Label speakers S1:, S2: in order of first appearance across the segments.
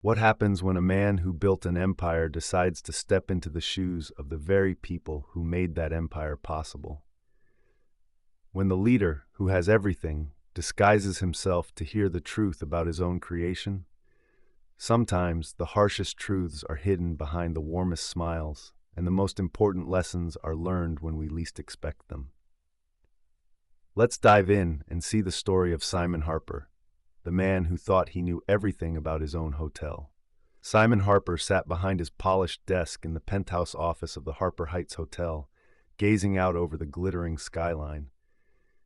S1: What happens when a man who built an empire decides to step into the shoes of the very people who made that empire possible? When the leader, who has everything, disguises himself to hear the truth about his own creation? Sometimes the harshest truths are hidden behind the warmest smiles, and the most important lessons are learned when we least expect them. Let's dive in and see the story of Simon Harper, the man who thought he knew everything about his own hotel. Simon Harper sat behind his polished desk in the penthouse office of the Harper Heights Hotel, gazing out over the glittering skyline.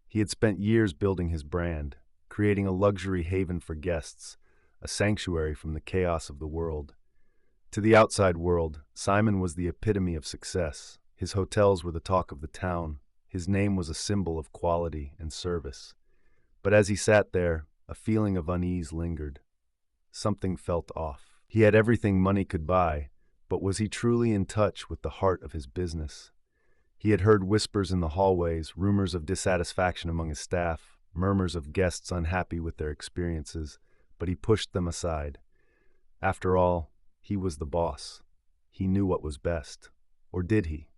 S1: He had spent years building his brand, creating a luxury haven for guests, a sanctuary from the chaos of the world. To the outside world, Simon was the epitome of success. His hotels were the talk of the town. His name was a symbol of quality and service. But as he sat there, a feeling of unease lingered. Something felt off. He had everything money could buy, but was he truly in touch with the heart of his business? He had heard whispers in the hallways, rumors of dissatisfaction among his staff, murmurs of guests unhappy with their experiences, but he pushed them aside. After all, he was the boss. He knew what was best. Or did he?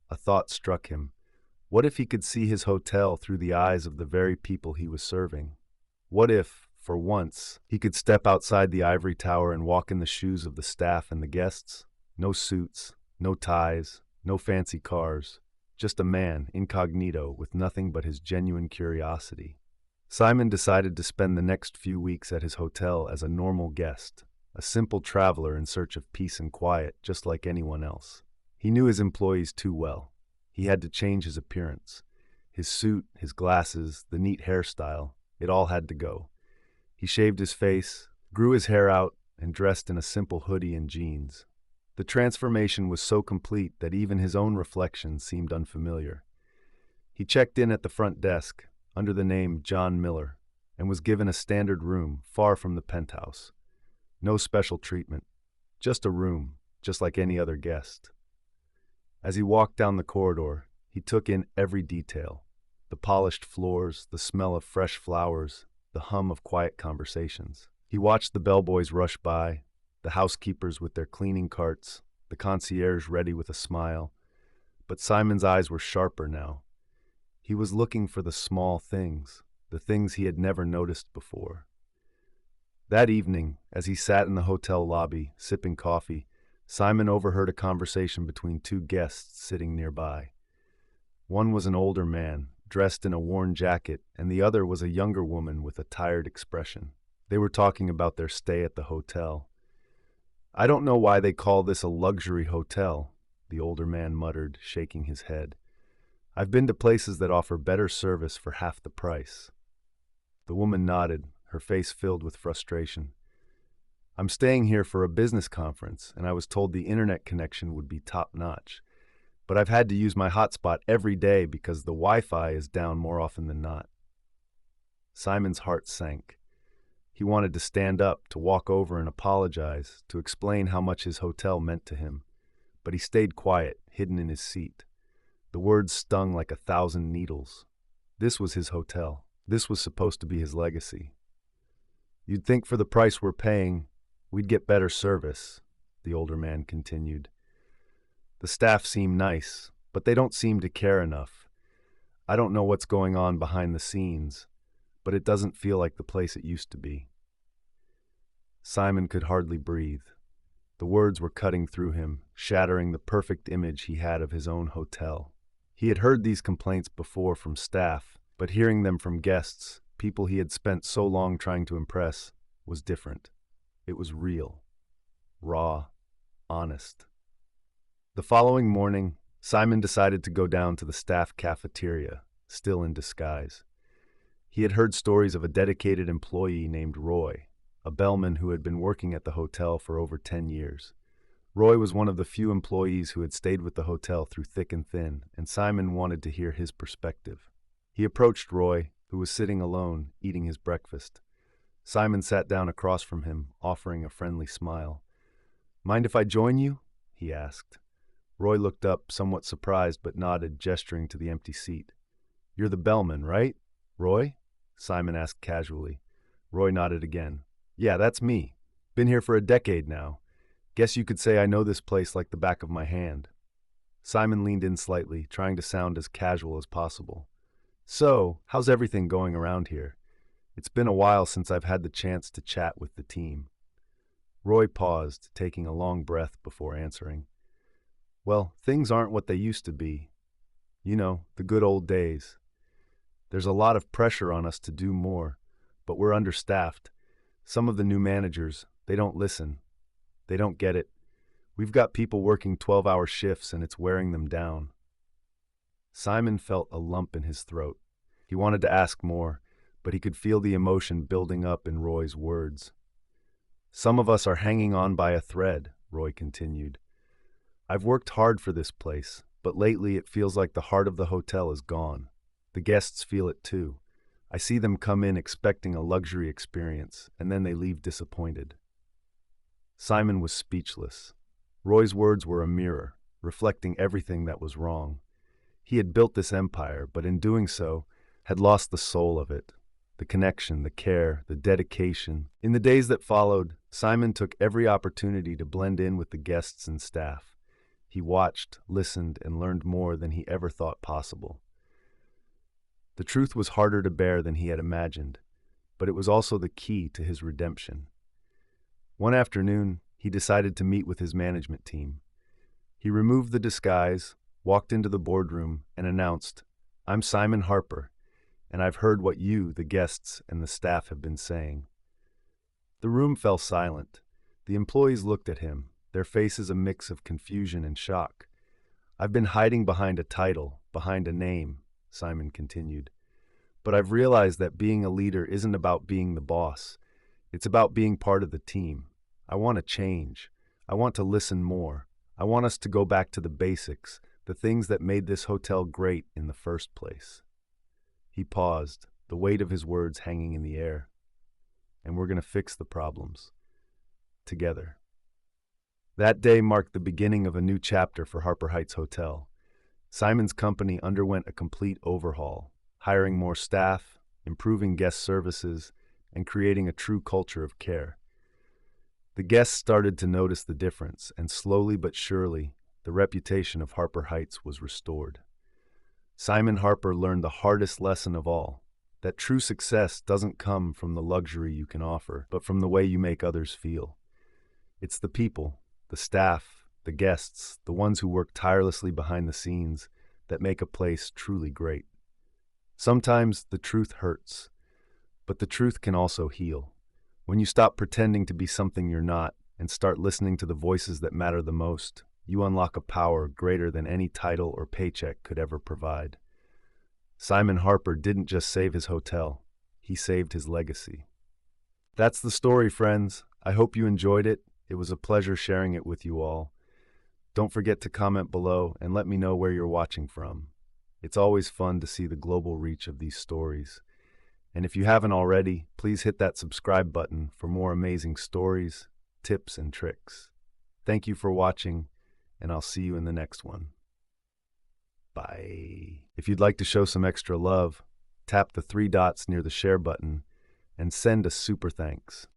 S1: A thought struck him. What if he could see his hotel through the eyes of the very people he was serving? What if, for once, he could step outside the ivory tower and walk in the shoes of the staff and the guests? No suits, no ties, no fancy cars, just a man, incognito, with nothing but his genuine curiosity. Simon decided to spend the next few weeks at his hotel as a normal guest, a simple traveler in search of peace and quiet, just like anyone else. He knew his employees too well. He had to change his appearance. His suit, his glasses, the neat hairstyle, it all had to go. He shaved his face, grew his hair out, and dressed in a simple hoodie and jeans. The transformation was so complete that even his own reflection seemed unfamiliar. He checked in at the front desk, under the name John Miller, and was given a standard room far from the penthouse. No special treatment, just a room, just like any other guest. As he walked down the corridor, he took in every detail: the polished floors, the smell of fresh flowers, the hum of quiet conversations. He watched the bellboys rush by, the housekeepers with their cleaning carts, the concierge ready with a smile. But Simon's eyes were sharper now. He was looking for the small things, the things he had never noticed before. That evening, as he sat in the hotel lobby, sipping coffee, Simon overheard a conversation between two guests sitting nearby. One was an older man, dressed in a worn jacket, and the other was a younger woman with a tired expression. They were talking about their stay at the hotel. "I don't know why they call this a luxury hotel," the older man muttered, shaking his head. "I've been to places that offer better service for half the price." The woman nodded, her face filled with frustration. "I'm staying here for a business conference, and I was told the internet connection would be top-notch. But I've had to use my hotspot every day because the Wi-Fi is down more often than not." Simon's heart sank. He wanted to stand up, to walk over and apologize, to explain how much his hotel meant to him. But he stayed quiet, hidden in his seat. The words stung like 1,000 needles. This was his hotel. This was supposed to be his legacy. "You'd think for the price we're paying, we'd get better service," the older man continued. "The staff seem nice, but they don't seem to care enough. I don't know what's going on behind the scenes, but it doesn't feel like the place it used to be." Simon could hardly breathe. The words were cutting through him, shattering the perfect image he had of his own hotel. He had heard these complaints before from staff, but hearing them from guests, people he had spent so long trying to impress, was different. It was real, raw, honest. The following morning, Simon decided to go down to the staff cafeteria, still in disguise. He had heard stories of a dedicated employee named Roy, a bellman who had been working at the hotel for over 10 years. Roy was one of the few employees who had stayed with the hotel through thick and thin, and Simon wanted to hear his perspective. He approached Roy, who was sitting alone, eating his breakfast. Simon sat down across from him, offering a friendly smile. "Mind if I join you?" he asked. Roy looked up, somewhat surprised, but nodded, gesturing to the empty seat. "You're the bellman, right, Roy?" Simon asked casually. Roy nodded again. "Yeah, that's me. Been here for a decade now. Guess you could say I know this place like the back of my hand. Simon leaned in slightly, trying to sound as casual as possible. So, how's everything going around here? It's been a while since I've had the chance to chat with the team. Roy paused, taking a long breath before answering. Well, things aren't what they used to be. You know, the good old days. There's a lot of pressure on us to do more, but we're understaffed. Some of the new managers, they don't listen. They don't get it. We've got people working 12-hour shifts and it's wearing them down. Simon felt a lump in his throat. He wanted to ask more, but he could feel the emotion building up in Roy's words. Some of us are hanging on by a thread, Roy continued. I've worked hard for this place, but lately it feels like the heart of the hotel is gone. The guests feel it too. I see them come in expecting a luxury experience, and then they leave disappointed. Simon was speechless. Roy's words were a mirror, reflecting everything that was wrong. He had built this empire, but in doing so, had lost the soul of it. The connection, the care, the dedication. In the days that followed, Simon took every opportunity to blend in with the guests and staff. He watched, listened, and learned more than he ever thought possible. The truth was harder to bear than he had imagined, but it was also the key to his redemption. One afternoon, he decided to meet with his management team. He removed the disguise, walked into the boardroom, and announced, "I'm Simon Harper, and I've heard what you, the guests, and the staff have been saying." The room fell silent. The employees looked at him, their faces a mix of confusion and shock. "I've been hiding behind a title, behind a name," Simon continued. "But I've realized that being a leader isn't about being the boss. It's about being part of the team. I want to change. I want to listen more. I want us to go back to the basics, the things that made this hotel great in the first place." He paused, the weight of his words hanging in the air. "And we're going to fix the problems. Together." That day marked the beginning of a new chapter for Harper Heights Hotel. Simon's company underwent a complete overhaul, hiring more staff, improving guest services, and creating a true culture of care. The guests started to notice the difference, and slowly but surely, the reputation of Harper Heights was restored. Simon Harper learned the hardest lesson of all, that true success doesn't come from the luxury you can offer, but from the way you make others feel. It's the people, the staff, the guests, the ones who work tirelessly behind the scenes, that make a place truly great. Sometimes the truth hurts, but the truth can also heal. When you stop pretending to be something you're not and start listening to the voices that matter the most, you unlock a power greater than any title or paycheck could ever provide. Simon Harper didn't just save his hotel, he saved his legacy. That's the story, friends. I hope you enjoyed it. It was a pleasure sharing it with you all. Don't forget to comment below and let me know where you're watching from. It's always fun to see the global reach of these stories. And if you haven't already, please hit that subscribe button for more amazing stories, tips, and tricks. Thank you for watching, and I'll see you in the next one. Bye. If you'd like to show some extra love, tap the 3 dots near the share button and send a super thanks.